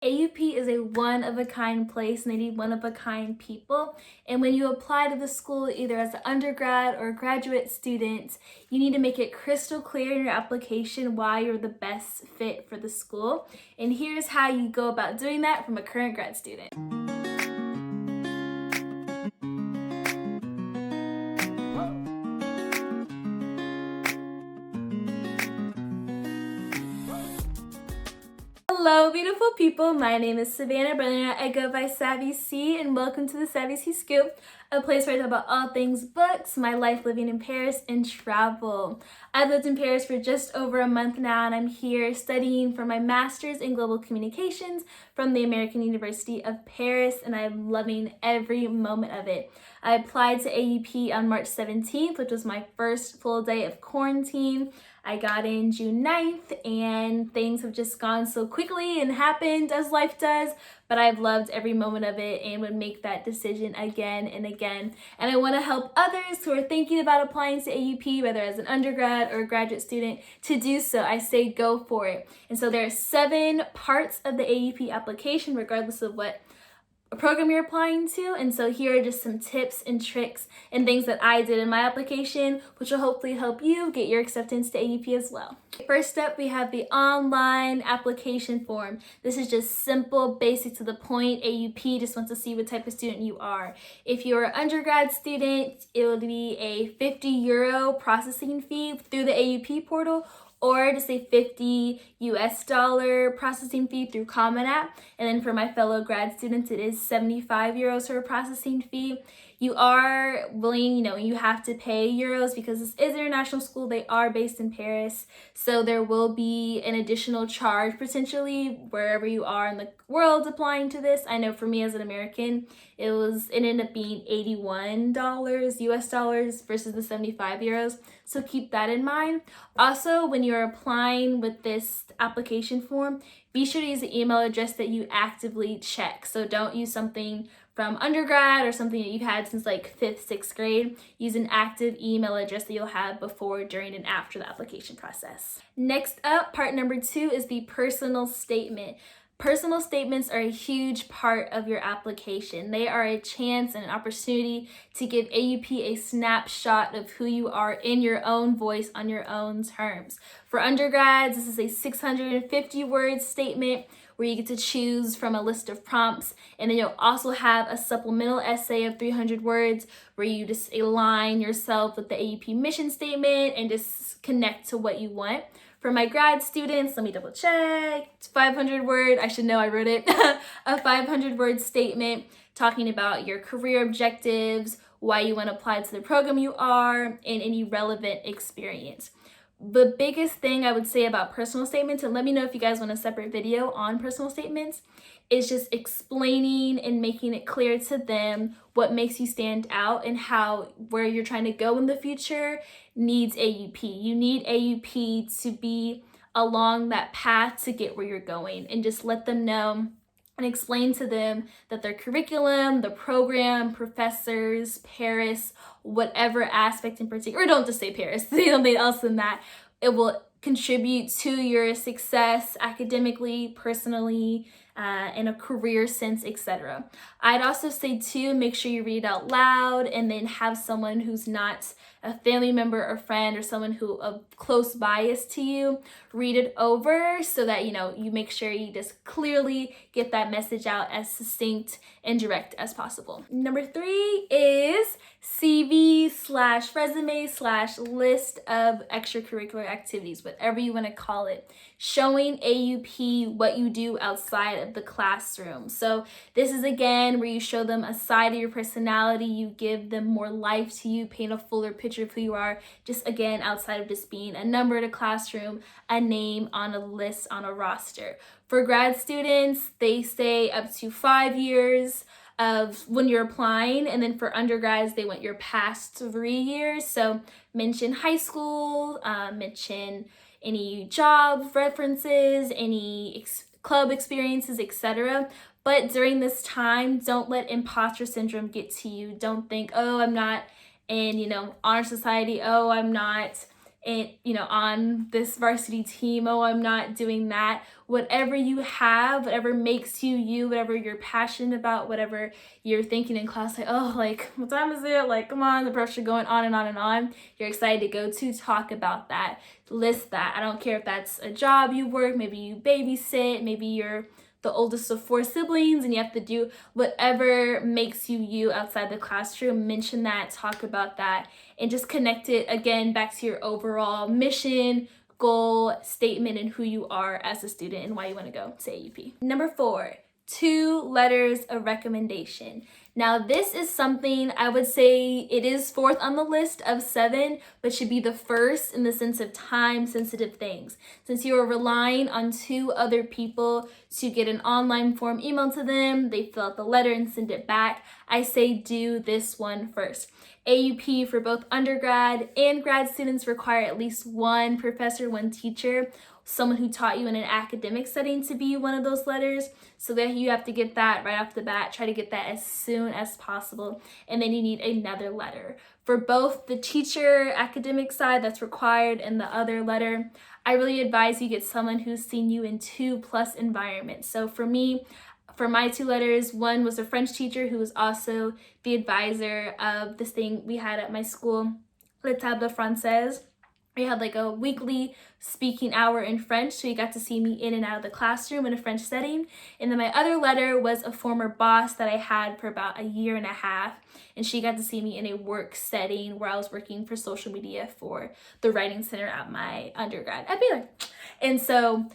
AUP is a one-of-a-kind place and they need one-of-a-kind people. And when you apply to the school, either as an undergrad or graduate student, you need to make it crystal clear in your application why you're the best fit for the school. And here's how you go about doing that from a current grad student. Hello, beautiful people. My name is Savannah Brenner. I go by Savvy C, and welcome to the Savvy C Scoop, a place where I talk about all things books, my life living in Paris, and travel. I've lived in Paris for just over a month now, and I'm here studying for my master's in global communications from the American University of Paris, and I'm loving every moment of it. I applied to AUP on March 17th, which was my first full day of quarantine. I got in June 9th, and things have just gone so quickly and happened as life does, but I've loved every moment of it and would make that decision again and again. And I want to help others who are thinking about applying to AUP, whether as an undergrad or a graduate student, to do so. I say go for it. And so there are 7 parts of the AUP application, regardless of what program you're applying to, and so here are just some tips and tricks and things that I did in my application, which will hopefully help you get your acceptance to AUP as well. First up, we have the online application form. This is just simple, basic, to the point. AUP just wants to see what type of student you are. If you're an undergrad student, it will be a €50 processing fee through the AUP portal, or just a $50 processing fee through Common App. And then for my fellow grad students, it is €75 for a processing fee. You are willing, you have to pay euros because this is an international school. They are based in Paris. So there will be an additional charge potentially wherever you are in the world applying to this. I know for me as an American, it ended up being $81 US dollars versus the €75. So keep that in mind. Also, when you're applying with this application form, be sure to use the email address that you actively check. So don't use something from undergrad or something that you've had since like 5th, 6th grade. Use an active email address that you'll have before, during, and after the application process. Next up, part number 2 is the personal statement. Personal statements are a huge part of your application. They are a chance and an opportunity to give AUP a snapshot of who you are in your own voice on your own terms. For undergrads, this is a 650-word statement where you get to choose from a list of prompts, and then you'll also have a supplemental essay of 300 words where you just align yourself with the AUP mission statement and just connect to what you want. For my grad students, let me double check. It's 500-word, I should know I wrote it, a 500-word statement talking about your career objectives, why you want to apply to the program you are, and any relevant experience. The biggest thing I would say about personal statements, and let me know if you guys want a separate video on personal statements, is just explaining and making it clear to them what makes you stand out and where you're trying to go in the future needs AUP. You need AUP to be along that path to get where you're going, and just let them know and explain to them that their curriculum, the program, professors, Paris, whatever aspect in particular, or don't just say Paris, say something else than that, it will contribute to your success academically, personally, in a career sense, etc. I'd also say too, make sure you read it out loud, and then have someone who's not a family member or friend or someone who of close bias to you read it over, so that you make sure you just clearly get that message out as succinct and direct as possible. Number 3 is CV/resume/list of extracurricular activities, whatever you want to call it, showing AUP what you do outside of the classroom. So this is again where you show them a side of your personality, you give them more life to you, paint a fuller picture of who you are, just again outside of just being a number in a classroom, a name on a list, on a roster. For grad students, they say up to 5 years of when you're applying, and then for undergrads, they want your past 3 years. So mention high school, mention any job references, any club experiences, etc. But during this time, don't let imposter syndrome get to you. Don't think, oh, I'm not in, honor society. Oh, I'm not and on this varsity team. Oh, I'm not doing that. Whatever you have, whatever makes you you, whatever you're passionate about, whatever you're thinking in class, like, oh, like, what time is it? Like, come on, the pressure going on and on and on. You're excited to go to, talk about that, list that. I don't care if that's a job you work, maybe you babysit, maybe you're the oldest of 4 siblings and you have to do whatever makes you you outside the classroom. Mention that, talk about that, and just connect it again back to your overall mission, goal, statement, and who you are as a student and why you want to go to AUP. Number 4, 2 letters of recommendation. Now, this is something I would say it is 4th on the list of 7, but should be the first in the sense of time-sensitive things. Since you are relying on 2 other people to get an online form emailed to them, they fill out the letter and send it back, I say do this one first. AUP for both undergrad and grad students require at least 1 professor, 1 teacher, someone who taught you in an academic setting to be one of those letters, so that you have to get that right off the bat. Try to get that as soon as possible, and then you need another letter. For both the teacher academic side that's required and the other letter, I really advise you get someone who's seen you in 2+ environments. So for me, for my 2 letters, one was a French teacher who was also the advisor of this thing we had at my school, Le Table Française. We had like a weekly speaking hour in French, so you got to see me in and out of the classroom in a French setting. And then my other letter was a former boss that I had for about 1.5 years, and she got to see me in a work setting where I was working for social media for the writing center at my undergrad at Baylor. And so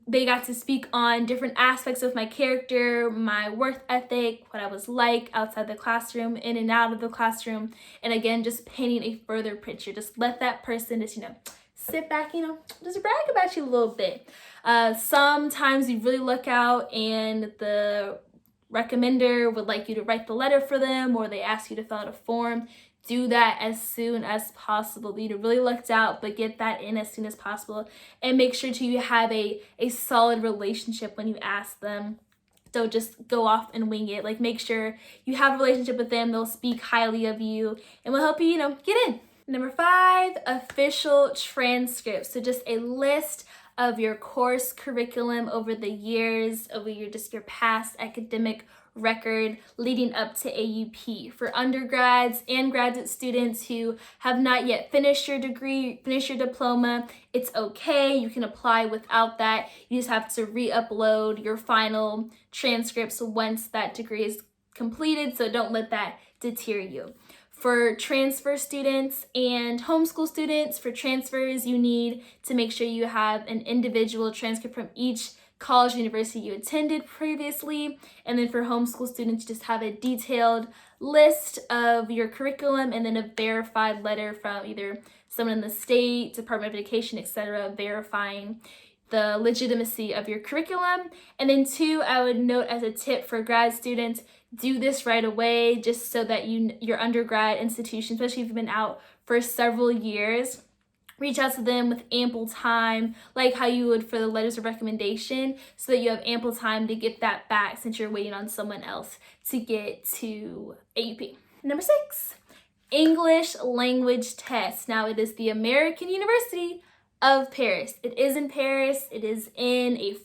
they got to speak on different aspects of my character, my work ethic, what I was like outside the classroom, in and out of the classroom, and again, just painting a further picture. Just let that person just, sit back, just brag about you a little bit. Sometimes you really look out and the recommender would like you to write the letter for them, or they ask you to fill out a form. Do that as soon as possible. You really looked out, but get that in as soon as possible. And make sure you have a solid relationship when you ask them. Don't just go off and wing it. Like, make sure you have a relationship with them. They'll speak highly of you and will help you, get in. Number 5, official transcripts. So just a list of your course curriculum over the years, over your past academic record leading up to AUP. For undergrads and graduate students who have not yet finished your degree, finished your diploma, it's okay. You can apply without that. You just have to re-upload your final transcripts once that degree is completed, so don't let that deter you. For transfer students and homeschool students, for transfers, you need to make sure you have an individual transcript from each college or university you attended previously. And then for homeschool students, just have a detailed list of your curriculum and then a verified letter from either someone in the state, Department of Education, etc., verifying the legitimacy of your curriculum. And then 2, I would note as a tip for grad students, do this right away, just so that your undergrad institution, especially if you've been out for several years, reach out to them with ample time, like how you would for the letters of recommendation, so that you have ample time to get that back since you're waiting on someone else to get to AUP. Number 6, English language test. Now, it is the American University of Paris. It is in Paris. It is in a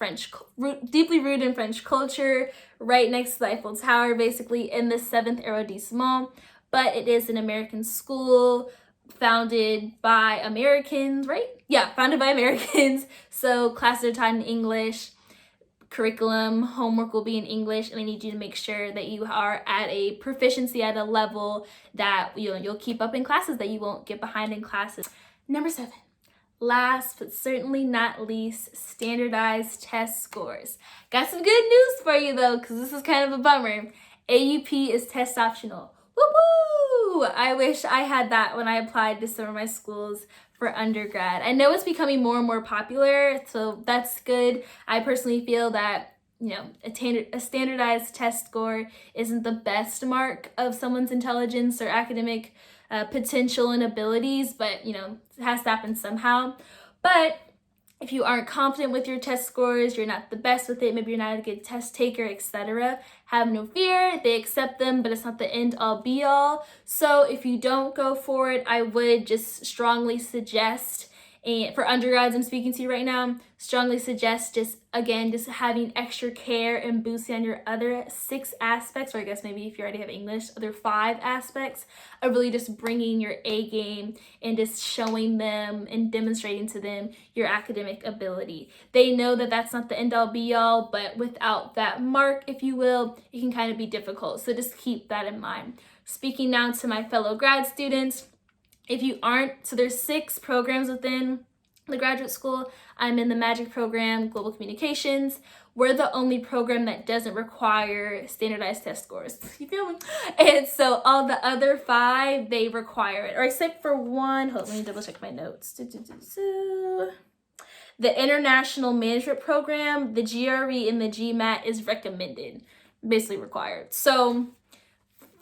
deeply rooted in French culture, right next to the Eiffel Tower, basically in the 7th arrondissement. But it is an American school, founded by Americans, right? Yeah, founded by Americans. So classes are taught in English, curriculum, homework will be in English, and they need you to make sure that you are at a proficiency at a level that you'll keep up in classes, that you won't get behind in classes. Number 7, last but certainly not least, standardized test scores. Got some good news for you though, because this is kind of a bummer. AUP is test optional. Woo-woo! I wish I had that when I applied to some of my schools for undergrad. I know it's becoming more and more popular, so that's good. I personally feel that, a standardized test score isn't the best mark of someone's intelligence or academic potential and abilities, but, it has to happen somehow. But if you aren't confident with your test scores, you're not the best with it, maybe you're not a good test taker, etc., have no fear. They accept them, but it's not the end all be all. So if you don't go for it, I would just strongly suggest And for undergrads I'm speaking to you right now, strongly suggest just having extra care and boosting on your other 6 aspects, or I guess maybe if you already have English, other 5 aspects of really just bringing your A game and just showing them and demonstrating to them your academic ability. They know that that's not the end all be all, but without that mark, if you will, it can kind of be difficult. So just keep that in mind. Speaking now to my fellow grad students, if you aren't, so there's 6 programs within the graduate school. I'm in the MAGC program, Global Communications. We're the only program that doesn't require standardized test scores. You feel me? And so all the other 5, they require it, or except for one. Hold on, let me double check my notes. The International Management Program, the GRE and the GMAT is recommended, basically required. So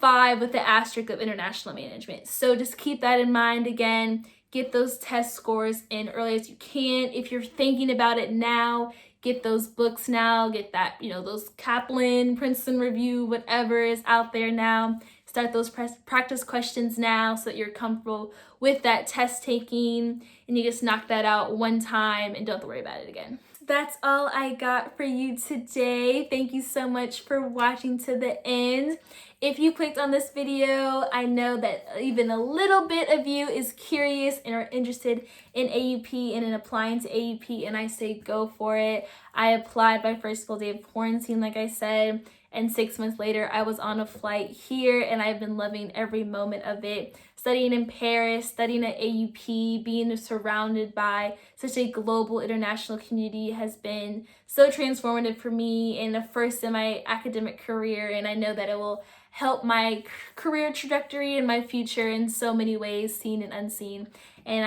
5 with the asterisk of international management. So just keep that in mind. Again, get those test scores in early as you can. If you're thinking about it now, get those books now, get that, those Kaplan, Princeton Review, whatever is out there now. Start those practice questions now so that you're comfortable with that test taking and you just knock that out one time and don't have to worry about it again. That's all I got for you today. Thank you so much for watching to the end. If you clicked on this video, I know that even a little bit of you is curious and are interested in AUP and in applying to AUP, and I say go for it. I applied my first full day of quarantine, like I said, and 6 months later I was on a flight here, and I've been loving every moment of it. Studying in Paris, studying at AUP, being surrounded by such a global international community has been so transformative for me in the first in my academic career, and I know that it will help my career trajectory and my future in so many ways, seen and unseen. And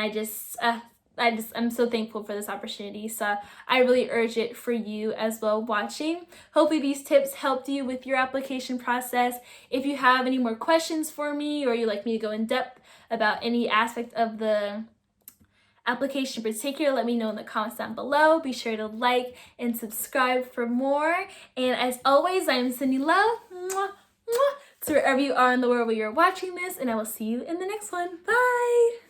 I'm so thankful for this opportunity. So I really urge it for you as well watching. Hopefully these tips helped you with your application process. If you have any more questions for me, or you'd like me to go in depth about any aspect of the application in particular, let me know in the comments down below. Be sure to like and subscribe for more. And as always, I'm sending love to wherever you are in the world where you're watching this, and I will see you in the next one. Bye!